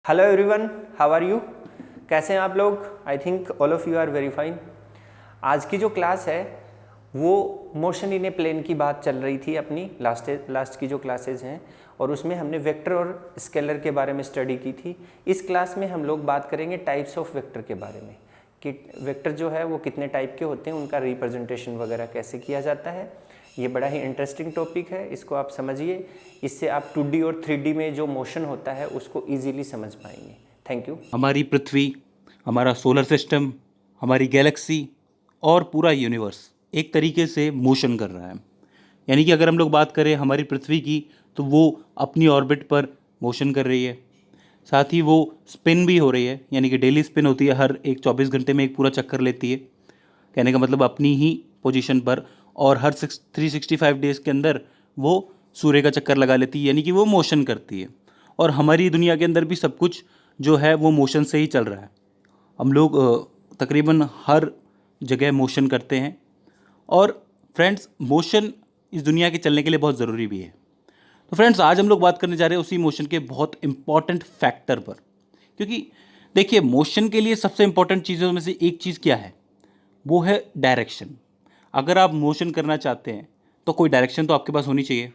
Hello everyone, how are you? कैसे हैं आप लोग? I think all of you are very fine. आज की जो क्लास है वो मोशन इन ए प्लेन की बात चल रही थी अपनी लास्ट की जो क्लासेज हैं, और उसमें हमने वेक्टर और स्केलर के बारे में स्टडी की थी। इस क्लास में हम लोग बात करेंगे टाइप्स ऑफ वेक्टर के बारे में कि वेक्टर जो है वो कितने टाइप के होते हैं, उनका रिप्रेजेंटेशन वगैरह कैसे किया जाता है। ये बड़ा ही इंटरेस्टिंग टॉपिक है, इसको आप समझिए। इससे आप 2D और 3D में जो मोशन होता है उसको ईजीली समझ पाएंगे। Thank you. हमारी पृथ्वी, हमारा सोलर सिस्टम, हमारी गैलेक्सी और पूरा यूनिवर्स एक तरीके से मोशन कर रहा है। यानी कि अगर हम लोग बात करें हमारी पृथ्वी की, तो वो अपनी ऑर्बिट पर मोशन कर रही है, साथ ही वो स्पिन भी हो रही है, यानी कि डेली स्पिन होती है, हर एक 24 घंटे में एक पूरा चक्कर लेती है। कहने का मतलब अपनी ही पोजीशन पर, और हर 365 डेज़ के अंदर वो सूर्य का चक्कर लगा लेती है, यानी कि वो मोशन करती है। और हमारी दुनिया के अंदर भी सब कुछ जो है वो मोशन से ही चल रहा है। हम लोग तकरीबन हर जगह मोशन करते हैं। और फ्रेंड्स, मोशन इस दुनिया के चलने के लिए बहुत ज़रूरी भी है। तो फ्रेंड्स, आज हम लोग बात करने जा रहे हैं उसी मोशन के बहुत इंपॉर्टेंट फैक्टर पर। क्योंकि देखिए, मोशन के लिए सबसे इंपॉर्टेंट चीज़ों में से एक चीज़ क्या है? वो है डायरेक्शन। अगर आप मोशन करना चाहते हैं तो कोई डायरेक्शन तो आपके पास होनी चाहिए।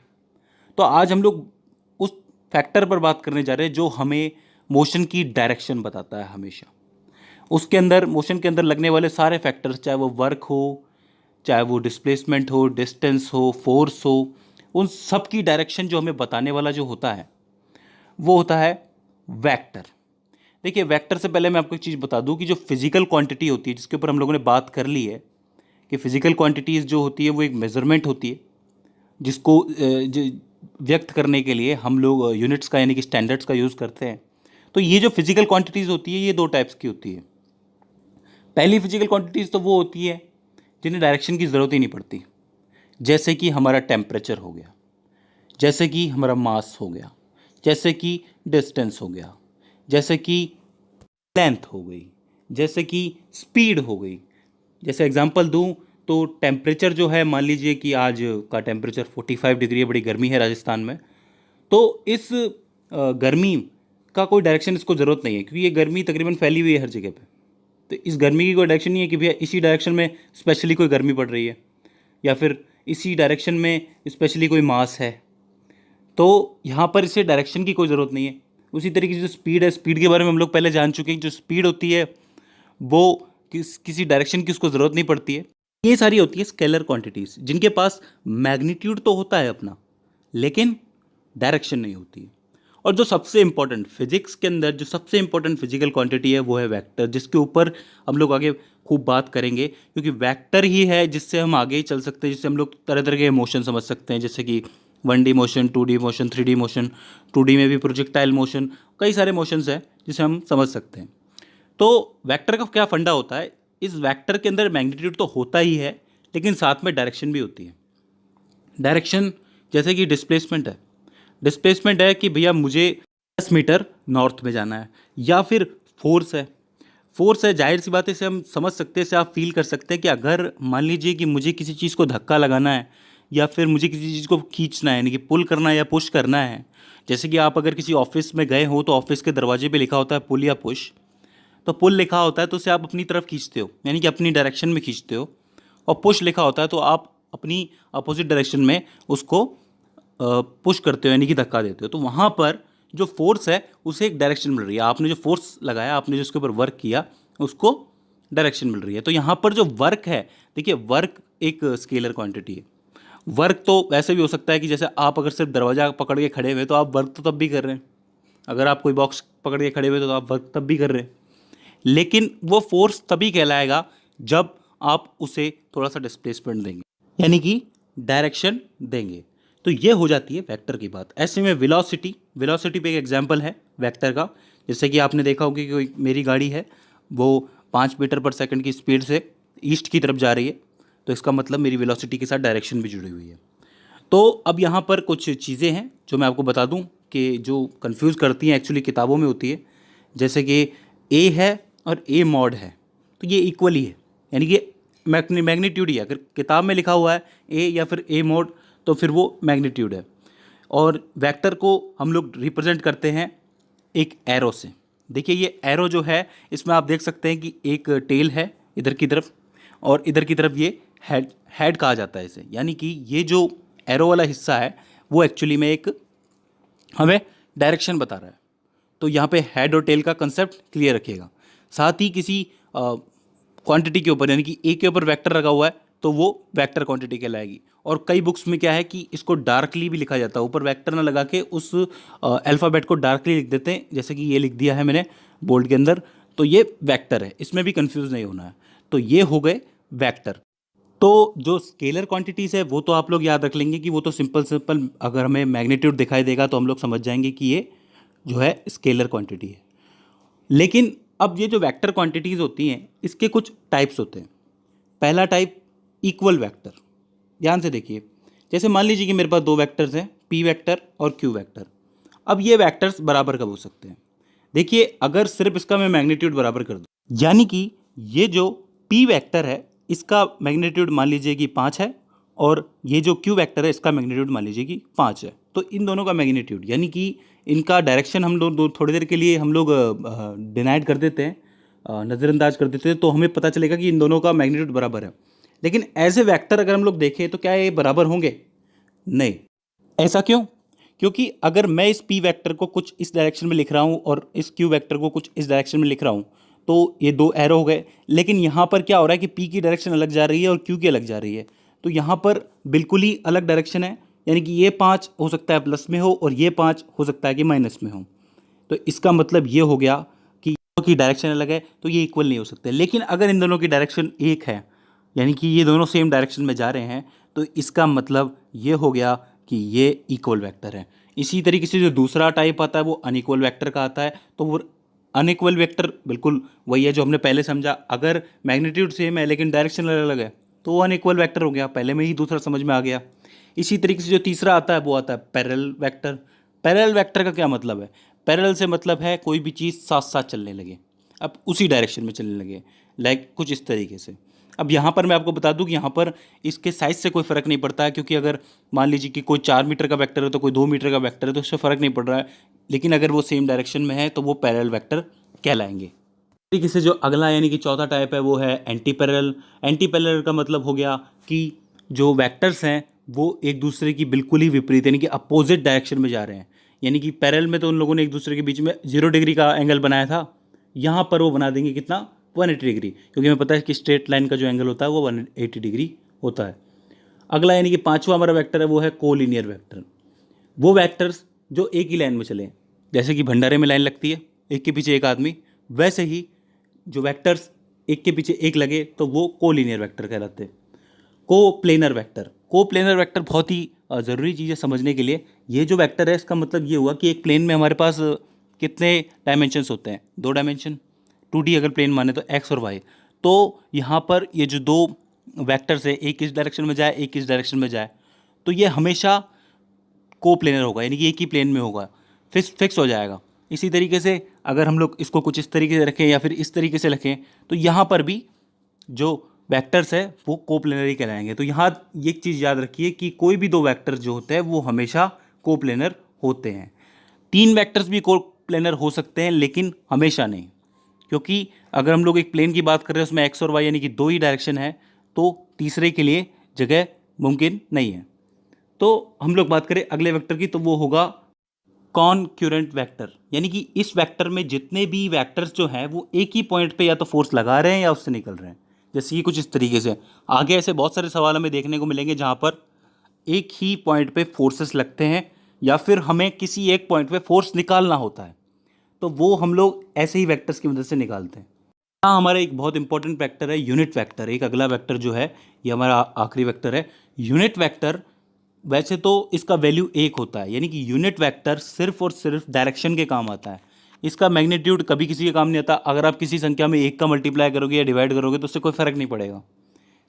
तो आज हम लोग उस फैक्टर पर बात करने जा रहे हैं जो हमें मोशन की डायरेक्शन बताता है हमेशा। उसके अंदर, मोशन के अंदर लगने वाले सारे फैक्टर्स, चाहे वो वर्क हो, चाहे वो डिस्प्लेसमेंट हो, डिस्टेंस हो, फोर्स हो, उन सब की डायरेक्शन जो हमें बताने वाला जो होता है वो होता है वेक्टर। देखिए, वेक्टर से पहले मैं आपको एक चीज़ बता दूं कि जो फिजिकल क्वांटिटी होती है, जिसके ऊपर हम लोगों ने बात कर ली है कि फिजिकल क्वांटिटीज़ जो होती है वो एक मेजरमेंट होती है, जिसको व्यक्त करने के लिए हम लोग यूनिट्स का यानी कि स्टैंडर्ड्स का यूज़ करते हैं। तो ये जो फिजिकल क्वांटिटीज़ होती है ये दो टाइप्स की होती है। पहली फिजिकल क्वांटिटीज़ तो वो होती है जिन्हें डायरेक्शन की ज़रूरत ही नहीं पड़ती, जैसे कि हमारा टेम्परेचर हो गया, जैसे कि हमारा मास हो गया, जैसे कि डिस्टेंस हो गया, जैसे कि लेंथ हो गई, जैसे कि स्पीड हो गई। जैसे एग्जांपल दूं तो टेम्परेचर जो है, मान लीजिए कि आज का टेम्परेचर 45 डिग्री है, बड़ी गर्मी है राजस्थान में। तो इस गर्मी का कोई डायरेक्शन इसको ज़रूरत नहीं है, क्योंकि ये गर्मी तकरीबन फैली हुई है हर जगह पे। तो इस गर्मी की कोई डायरेक्शन नहीं है कि भैया इसी डायरेक्शन में स्पेशली कोई गर्मी पड़ रही है, या फिर इसी डायरेक्शन में स्पेशली कोई मास है। तो यहाँ पर इसे डायरेक्शन की कोई ज़रूरत नहीं है। उसी तरीके से जो स्पीड है, स्पीड के बारे में हम लोग पहले जान चुके हैं। जो स्पीड होती है वो किसी डायरेक्शन की उसको ज़रूरत नहीं पड़ती है। ये सारी होती है स्केलर क्वांटिटीज़, जिनके पास मैग्नीट्यूड तो होता है अपना, लेकिन डायरेक्शन नहीं होती है। और जो सबसे इंपॉर्टेंट फिजिक्स के अंदर जो सबसे इंपॉर्टेंट फिजिकल क्वांटिटी है वो है वेक्टर, जिसके ऊपर हम लोग आगे खूब बात करेंगे, क्योंकि वेक्टर ही है जिससे हम आगे चल सकते हैं, जिससे हम लोग तरह तरह के मोशन समझ सकते हैं, जैसे कि 1D motion, 2D motion, 3D motion, 2D में भी प्रोजेक्टाइल मोशन, कई सारे मोशंस हैं जिसे हम समझ सकते हैं। तो वेक्टर का क्या फंडा होता है? इस वेक्टर के अंदर मैग्नीट्यूड तो होता ही है, लेकिन साथ में डायरेक्शन भी होती है। डायरेक्शन जैसे कि डिस्प्लेसमेंट है। डिस्प्लेसमेंट है कि भैया मुझे 10 मीटर नॉर्थ में जाना है, या फिर फोर्स है। फोर्स है, जाहिर सी बात है, इसे हम समझ सकते हैं, इसे आप फील कर सकते हैं कि अगर मान लीजिए कि मुझे किसी चीज़ को धक्का लगाना है, या फिर मुझे किसी चीज़ को खींचना है, यानी कि पुल करना है या पुश करना है। जैसे कि आप अगर किसी ऑफिस में गए हो तो ऑफिस के दरवाजे पे लिखा होता है पुल या पुश। तो पुल लिखा होता है तो उसे आप अपनी तरफ खींचते हो, यानी कि अपनी डायरेक्शन में खींचते हो। और पुश लिखा होता है तो आप अपनी अपोजिट डायरेक्शन में उसको पुश करते हो, यानी कि धक्का देते हो। तो वहाँ पर जो फोर्स है उसे एक डायरेक्शन मिल रही है। आपने जो फोर्स लगाया, आपने जो उसके ऊपर वर्क किया, उसको डायरेक्शन मिल रही है। तो यहाँ पर जो वर्क है, देखिए, वर्क एक स्केलर क्वांटिटी है। वर्क तो वैसे भी हो सकता है कि जैसे आप अगर सिर्फ दरवाज़ा पकड़ के खड़े हुए तो आप वर्क तो तब भी कर रहे हैं, अगर आप कोई बॉक्स पकड़ के खड़े हुए तो आप वर्क तब भी कर रहे हैं। लेकिन वो फोर्स तभी कहलाएगा जब आप उसे थोड़ा सा डिस्प्लेसमेंट देंगे, यानी कि डायरेक्शन देंगे। तो ये हो जाती है वेक्टर की बात। ऐसे में वेलोसिटी, वेलोसिटी पे एक एग्जांपल है वेक्टर का। जैसे कि आपने देखा होगा कि कोई मेरी गाड़ी है, वो 5 मीटर पर सेकंड की स्पीड से ईस्ट की तरफ जा रही है, तो इसका मतलब मेरी वेलोसिटी के साथ डायरेक्शन भी जुड़ी हुई है। तो अब यहाँ पर कुछ चीज़ें हैं जो मैं आपको बता दूँ कि जो कन्फ्यूज़ करती हैं, एक्चुअली किताबों में होती है। जैसे कि ए है और ए मॉड है, तो ये इक्वली है, यानी कि मैग्नीट्यूड ही है। अगर किताब में लिखा हुआ है ए या फिर ए मॉड, तो फिर वो मैग्नीट्यूड है। और वेक्टर को हम लोग रिप्रेजेंट करते हैं एक एरो से। देखिए ये एरो जो है इसमें आप देख सकते हैं कि एक टेल है इधर की तरफ और इधर की तरफ ये हेड कहा जाता है इसे, यानी कि ये जो एरो वाला हिस्सा है वो एक्चुअली में एक हमें डायरेक्शन बता रहा है। तो यहाँ पे हेड और टेल का कंसेप्ट क्लियर रखिएगा। साथ ही किसी क्वांटिटी के ऊपर यानी कि ए के ऊपर वेक्टर लगा हुआ है तो वो वेक्टर क्वांटिटी कहलाएगी। और कई बुक्स में क्या है कि इसको डार्कली भी लिखा जाता है, ऊपर वेक्टर ना लगा के उस अल्फ़ाबेट को डार्कली लिख देते हैं, जैसे कि ये लिख दिया है मैंने बोल्ड के अंदर, तो ये वेक्टर है, इसमें भी कंफ्यूज नहीं होना है। तो ये हो गए वेक्टर। तो जो स्केलर क्वांटिटीज़ है वो तो आप लोग याद रख लेंगे कि वो तो सिंपल अगर हमें मैग्नीट्यूड दिखाई देगा तो हम लोग समझ जाएंगे कि ये जो है स्केलर क्वांटिटी है। लेकिन अब ये जो वेक्टर क्वांटिटीज़ होती हैं इसके कुछ टाइप्स होते हैं। पहला टाइप इक्वल वेक्टर। ध्यान से देखिए, जैसे मान लीजिए कि मेरे पास दो वेक्टर्स हैं, पी वेक्टर और क्यू वेक्टर। अब ये वेक्टर्स बराबर कब हो सकते हैं? देखिए अगर सिर्फ इसका मैं मैग्नीट्यूड बराबर कर दूं, यानी कि ये जो पी वेक्टर है इसका मैग्नीट्यूड मान लीजिए कि 5 है और ये जो क्यू वेक्टर है इसका मैग्नीट्यूड मान लीजिए कि 5 है, तो इन दोनों का मैग्नीट्यूड यानी कि इनका डायरेक्शन हम लोग थोड़ी देर के लिए हम लोग डिनाइड कर देते हैं, नज़रअंदाज कर देते हैं, तो हमें पता चलेगा कि इन दोनों का मैग्नीट्यूड बराबर है। लेकिन एज ए वेक्टर अगर हम लोग देखें तो क्या ये बराबर होंगे? नहीं। ऐसा क्यों? क्योंकि अगर मैं इस पी वेक्टर को कुछ इस डायरेक्शन में लिख रहा हूँ और इस क्यू वेक्टर को कुछ इस डायरेक्शन में लिख रहा हूँ तो ये दो एरो हो गए। लेकिन यहाँ पर क्या हो रहा है कि पी की डायरेक्शन अलग जा रही है और क्यू की अलग जा रही है, तो यहाँ पर बिल्कुल ही अलग डायरेक्शन है, यानी कि ये 5 हो सकता है प्लस में हो और ये 5 हो सकता है कि माइनस में हो। तो इसका मतलब ये हो गया कि की डायरेक्शन अलग है तो ये इक्वल नहीं हो सकते। लेकिन अगर इन दोनों की डायरेक्शन एक है यानी कि ये दोनों सेम डायरेक्शन में जा रहे हैं तो इसका मतलब ये हो गया कि ये इक्वल वेक्टर है। इसी तरीके से जो दूसरा टाइप आता है वो अनइक्वल वेक्टर का आता है। तो वो अनइक्वल वेक्टर बिल्कुल वही है जो हमने पहले समझा, अगर मैग्नीट्यूड सेम है लेकिन डायरेक्शन अलग अलग है तो वो अनइक्वल वेक्टर हो गया, पहले में ही दूसरा समझ में आ गया। इसी तरीके से जो तीसरा आता है वो आता है पैरेलल वेक्टर। पैरेलल वेक्टर का क्या मतलब है? पैरेलल से मतलब है कोई भी चीज़ साथ साथ चलने लगे, अब उसी डायरेक्शन में चलने लगे, लाइक कुछ इस तरीके से। अब यहाँ पर मैं आपको बता दूँ कि यहाँ पर इसके साइज़ से कोई फ़र्क नहीं पड़ता है, क्योंकि अगर मान लीजिए कि कोई 4 मीटर का वेक्टर है तो कोई 2 मीटर का वेक्टर है तो उससे फ़र्क नहीं पड़ रहा है, लेकिन अगर वो सेम डायरेक्शन में है तो वो पैरेलल वेक्टर कहलाएंगे। तरीके से जो अगला यानी कि चौथा टाइप है वो है एंटी पैरेलल। एंटी पैरेलल का मतलब हो गया कि जो वेक्टर्स हैं वो एक दूसरे की बिल्कुल ही विपरीत यानी कि अपोजिट डायरेक्शन में जा रहे हैं। यानी कि पैरेलल में तो उन लोगों ने एक दूसरे के बीच में 0 डिग्री का एंगल बनाया था, यहाँ पर वो बना देंगे कितना? 180 डिग्री, क्योंकि हमें पता है कि स्ट्रेट लाइन का जो एंगल होता है वो 180 डिग्री होता है। अगला यानी कि पाँचवा हमारा वेक्टर है वो है कोलिनियर वेक्टर। वो वेक्टर्स जो एक ही लाइन में चले, जैसे कि भंडारे में लाइन लगती है एक के पीछे एक आदमी, वैसे ही जो वेक्टर्स एक के पीछे एक लगे तो वो कोलिनियर वेक्टर कहलाते हैं। Coplanar vector. कोप्लेनर वेक्टर बहुत ही ज़रूरी चीज़ है समझने के लिए। ये जो वेक्टर है इसका मतलब ये हुआ कि एक प्लेन में हमारे पास कितने डायमेंशंस होते हैं? 2 डायमेंशन, 2D अगर प्लेन माने तो एक्स और वाई। तो यहाँ पर ये जो दो वेक्टर्स है, एक इस डायरेक्शन में जाए एक इस डायरेक्शन में जाए, तो ये हमेशा कोप्लेनर होगा, यानी कि एक ही प्लेन में होगा, फिक्स हो जाएगा। इसी तरीके से अगर हम लोग इसको कुछ इस तरीके से रखें या फिर इस तरीके से रखें तो यहाँ पर भी जो वेक्टर्स है वो कोप्लेनर ही कहलाएंगे। तो यहाँ एक चीज़ याद रखिए कि कोई भी दो वेक्टर्स जो होते हैं वो हमेशा कोप्लेनर होते हैं। 3 वेक्टर्स भी कोप्लेनर हो सकते हैं लेकिन हमेशा नहीं, क्योंकि अगर हम लोग एक प्लेन की बात कर रहे हैं उसमें एक्स और वाई यानी कि 2 ही डायरेक्शन है तो तीसरे के लिए जगह मुमकिन नहीं है। तो हम लोग बात करें अगले वेक्टर की तो वो होगा कॉनक्यूरेंट वेक्टर, यानी कि इस वेक्टर में जितने भी वेक्टर्स जो हैं वो एक ही पॉइंट पे या तो फोर्स लगा रहे हैं या उससे निकल रहे हैं। जैसे कि कुछ इस तरीके से आगे ऐसे बहुत सारे सवाल हमें देखने को मिलेंगे जहाँ पर एक ही पॉइंट पे फोर्सेस लगते हैं या फिर हमें किसी एक पॉइंट पे फोर्स निकालना होता है, तो वो हम लोग ऐसे ही वेक्टर्स की मदद से निकालते हैं। हाँ, हमारा एक बहुत इंपॉर्टेंट वेक्टर है यूनिट वेक्टर। एक अगला वेक्टर जो है ये हमारा आखिरी वेक्टर है यूनिट वेक्टर। वैसे तो इसका वैल्यू 1 होता है, यानी कि यूनिट वेक्टर सिर्फ और सिर्फ डायरेक्शन के काम आता है। इसका मैग्नीट्यूड कभी किसी के काम नहीं आता। अगर आप किसी संख्या में 1 का मल्टीप्लाई करोगे या डिवाइड करोगे तो उससे कोई फ़र्क नहीं पड़ेगा।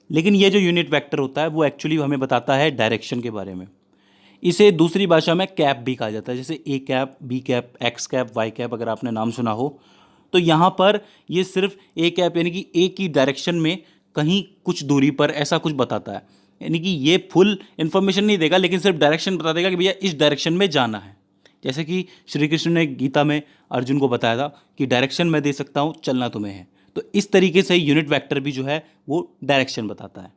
लेकिन ये जो यूनिट वेक्टर होता है वो एक्चुअली हमें बताता है डायरेक्शन के बारे में। इसे दूसरी भाषा में कैप भी कहा जाता है, जैसे A cap, B cap, X cap, Y cap अगर आपने नाम सुना हो। तो यहाँ पर ये सिर्फ ए कैप यानी कि ए की डायरेक्शन में कहीं कुछ दूरी पर ऐसा कुछ बताता है, यानी कि ये फुल इन्फॉर्मेशन नहीं देगा लेकिन सिर्फ डायरेक्शन बता देगा कि भैया इस डायरेक्शन में जाना है। जैसे कि श्री कृष्ण ने गीता में अर्जुन को बताया था कि डायरेक्शन मैं दे सकता हूँ, चलना तुम्हें है। तो इस तरीके से यूनिट वेक्टर भी जो है वो डायरेक्शन बताता है।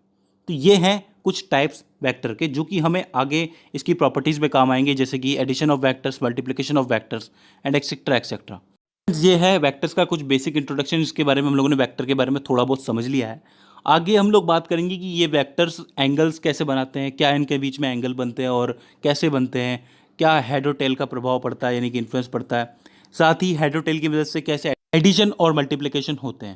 तो ये हैं कुछ टाइप्स वेक्टर के जो कि हमें आगे इसकी प्रॉपर्टीज़ में काम आएंगे, जैसे कि addition of vectors, multiplication of vectors and etcetera etcetera. ये है वेक्टर्स का कुछ बेसिक इंट्रोडक्शन, जिसके बारे में हम लोगों ने वेक्टर के बारे में थोड़ा बहुत समझ लिया है। आगे हम लोग बात करेंगे कि ये वेक्टर्स एंगल्स कैसे बनाते हैं, क्या इनके बीच में एंगल बनते हैं और कैसे बनते हैं, क्या हेड और टेल का प्रभाव पड़ता है यानी कि इन्फ्लुएंस पड़ता है, साथ ही हेड और टेल की मदद से कैसे एडिशन और मल्टीप्लिकेशन होते हैं।